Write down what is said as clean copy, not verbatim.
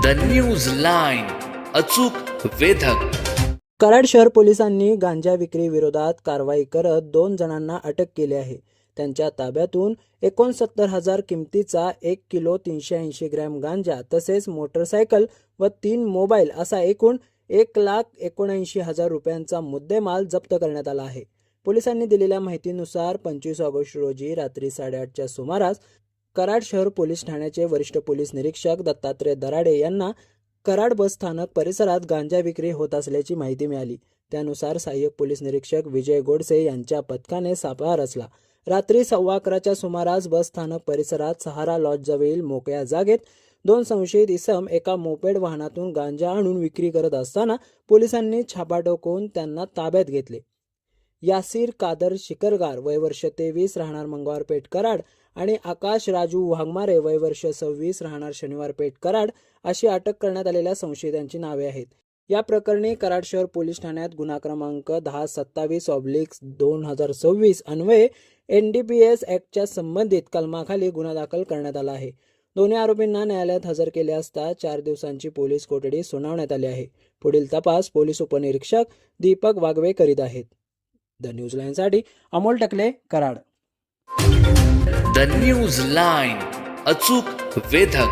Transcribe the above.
The news line, अचूक वेधक. कराड शहर पोलिसांनी गांजा विक्री विरोधात कारवाई करत 2 जणांना अटक केली आहे. त्यांच्या ताब्यातून 69,000 किमतीचा 1 किलो 380 ग्रॅम गांजा तसेच मोटरसायकल व 3 मोबाईल असा एकूण 1,79,000 रुपयांचा मुद्देमाल जप्त करण्यात आला आहे. पोलिसांनी दिलेल्या माहितीनुसार 25 ऑगस्ट रोजी रात्री 8:30च्या सुमारास कराड शहर पोलीस ठाण्याचे वरिष्ठ पोलीस निरीक्षक दत्तात्रय दराडे यांना कराड बस स्थानक परिसरात गांजा विक्री होत असल्याची माहिती मिळाली. त्यानुसार सहाय्यक पोलीस निरीक्षक विजय गोडसे यांच्या पथकाने सापळा रचला. रात्री 11:15च्या सुमारास बस स्थानक परिसरात सहारा लॉजजवळील मोकळ्या जागेत 2 संशयित इसम एका मोपेड वाहनातून गांजा आणून विक्री करत असताना पोलिसांनी छापा टाकून त्यांना ताब्यात घेतले. यासीर कादर शिकरगार वय वर्ष 23 राहणार मंगळवारपेठ कराड आणि आकाश राजू वाघमारे वय वर्ष 26 राहणार शनिवारपेठ कराड अशी अटक करण्यात आलेल्या संशयितांची नावे आहेत. या प्रकरणी कराड शहर पोलीस ठाण्यात गुन्हा क्रमांक 1027/2026 अन्वये NDPS ॲक्टच्या संबंधित कलमाखाली गुन्हा दाखल करण्यात आला आहे. दोन्ही आरोपींना न्यायालयात हजर केले असता 4 दिवसांची पोलीस कोठडी सुनावण्यात आली आहे. पुढील तपास पोलीस उपनिरीक्षक दीपक वाघवे करीत आहेत. द न्यूज लाईनसाठी Amol Takle, Karad. The news line, अचूक वेधक.